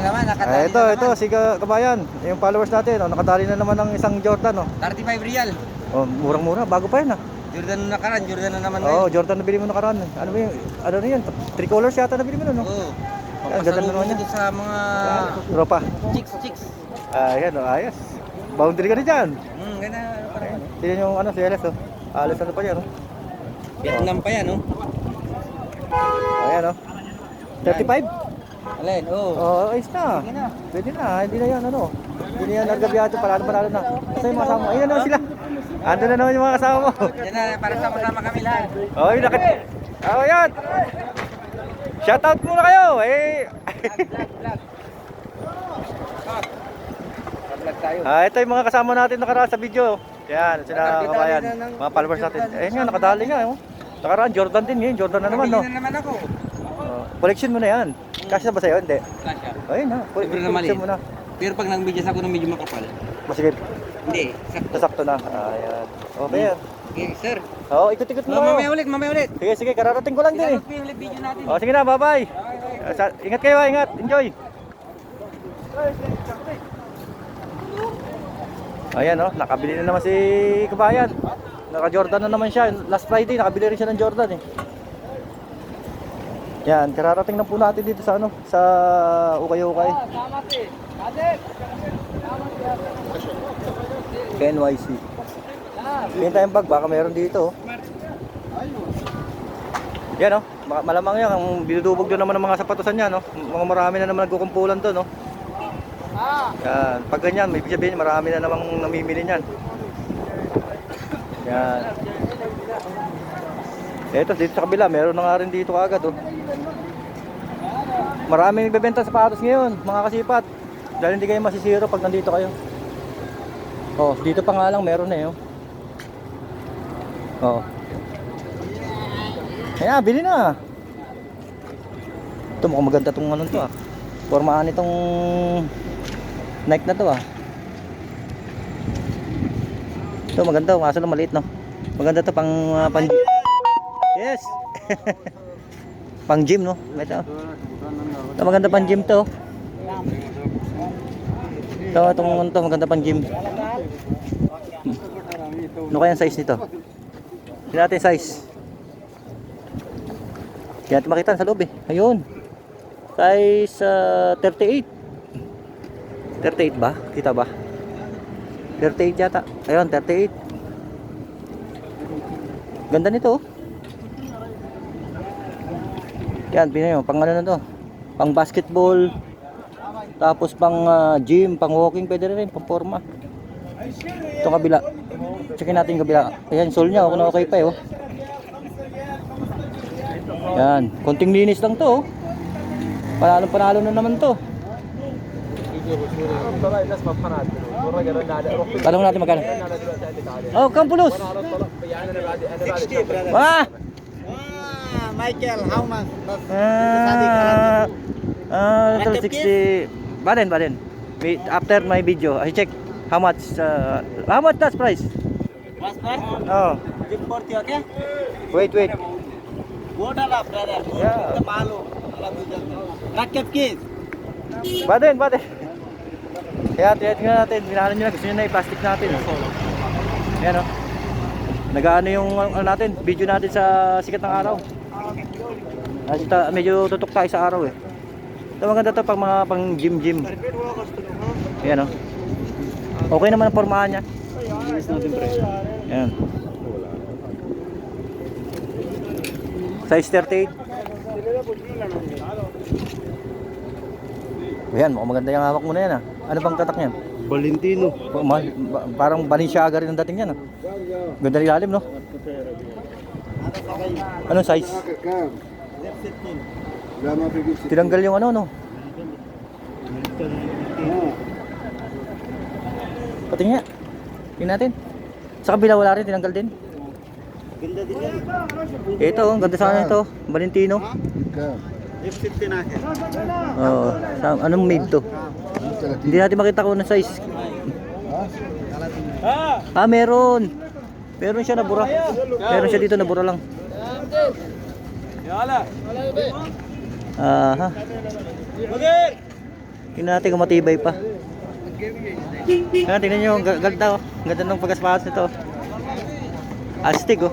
naman, nakatali Ito, si Kabayan. Yung followers natin, oh, nakadali na naman ng isang Jordan. Oh. 35 real. Oh, murang-mura, bago pa yan. Jordan na nakaraan, Jordan na naman Oh, ngayon. Jordan na bili mo nakaraan. Ano ba yun? Ano na yun? 3 colors yata na bili mo, no? Oo. Ang ganda na naman Papasalubong yan. ko sa mga Tropa. chicks. Ayan, oh, ayos. Boundary ka na dyan. Ganda. Ayan. Tignan yung ano, si Eles, oh. Alas ano pa yan, oh. Vietnam pa yan, no? Ayan, oh. 35? Alin, oo. Oh, ayos na. Sige na. Pwede na, hindi na yan, ano. Hindi na yan naggabiyato, panalo na. Kasi yung mga kasama mo, ayun na naman sila. Ando na naman yung mga kasama mo. Yan na, para sama-sama kami lahat. Oh, yun, nakit. Oh, yan. Shoutout muna kayo, eh. Vlog tayo. Ito yung mga kasama natin nakaraan sa video. Yan, sila Kabayan. Mga followers natin. Ayun nga, nakadali nga, oh. Nakaraan, Jordan din ngayon. Jordan na naman, no? Nakabili na naman ako. Collection mo na yan. Kasya ba sa'yo? Hindi. Kasha. Ayun na, Libre na collection maliit. mo na. Pero pag nag-medyas ako ng medyo makapal, Masigit. hindi, sakto. Nasakto na. Ayan. Okay yan. Okay, sir. Oo, ikot-ikot mo Mamaya na. mamaya ulit. Sige, kararating ko lang din eh. Ilalot mo yung ulit video natin. Sige na, bye-bye. Ingat kayo, ingat. Enjoy. Ayan, oh, nakabili na naman si Kabayan. Naka-Jordan na naman siya. Last Friday, nakabili rin siya ng Jordan eh. Yan, kararating na po natin dito sa ano, sa Ukay-Ukay. NYC. Tingin tayong bag, baka meron dito. Yan, oh, malamang yan, ang binudubog doon naman ng mga sapatosan niya, no? Mga marami na naman nagkukumpulan doon, no? Yan, pag ganyan, may ibig sabihin, marami na namang namimili niyan. Yan. Ito, dito sa kabila, meron na nga rin dito kagad, oh. Maraming nagbebenta sa sapatos ngayon, mga kasipat. Dahil hindi kayo masisiro pag nandito kayo. Oh, dito pa nga lang meron na, oh. Oh. Ayan, bili na. Ito, mukhang maganda itong ano to, ah. Formaan itong Nike na to, ah. Ito, maganda, kaso lang maliit, no. Maganda to pang yes. Pang gym, no. Ito. Ito, maganda pang gym to. Ito maganda pang gym. Ano kaya ang size nito? Hindi natin size. Hindi natin makita sa loob eh. Ayun. Size 38. 38 ba? Kita ba? 38 yata. Ayun, 38. Ganda nito, oh. Yan, pinayo, pang ano na to? Pang basketball. Tapos pang gym, pang walking, pwede rin, pang forma. Ito kabila. Checkin natin yung kabila. Ayan, sole niya, okay pa eh, oh. Yan, konting linis lang to, oh. Panalo na naman to. Tanong natin magkano. Oh, Kampulos. 60, Wah! Michael, how much? Total 60. Baden. Wait, after my video, I check how much that price? What's that? Oh, 40, okay? wait. What are the brother? Yeah. The malu. Rakep kids. Baden. Kaya tingnan natin, binahalan nyo na, gusto nyo na i-plastic natin. Ayan, oh. Nag-ano yung ano natin, video natin sa sikat ng araw. Medyo tutok tayo sa araw eh. Ito maganda to pang mga pang gym. Ayan, oh. Okay naman ang pormahan niya. Ayan. Size 38. Ayan, mukhang maganda yung hawak mo na yan, ah. Ano bang tatak niyan? Valentino. Parang Balenciaga rin ang dating yan, ah. Ganda rin ilalim, no? Anong size? Tinanggal yung ano, no? Patingin nga. Tingnan natin. Sa kabila wala rin, tinanggal din. Ganda din yan. Ito, ang ganda sana ito. Valentino. F50 na akin. Oo. Anong made to? Hindi natin makita kung anong size. Meron. Meron siya nabura. Meron siya dito nabura lang. Aha. Tingnan natin kung matibay pa. Yan, tingnan nyo, ganda oh. Ganda ng pagkaspatas nito. Astig oh.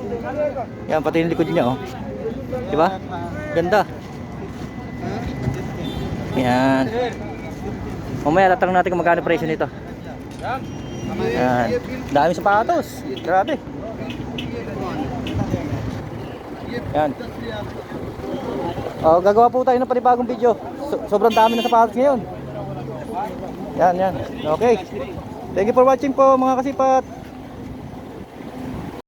Yan, pati yung likod niya oh. Diba? Ganda. Yan. Mamaya tatanong natin kung magkano presyo nito. Yan. Dami sapatos. Grabe. Yan. Oh, gagawa po tayo ng panibagong video. Sobrang dami ng sapatos ngayon. Yan, yan. Okay. Thank you for watching po mga kasipat.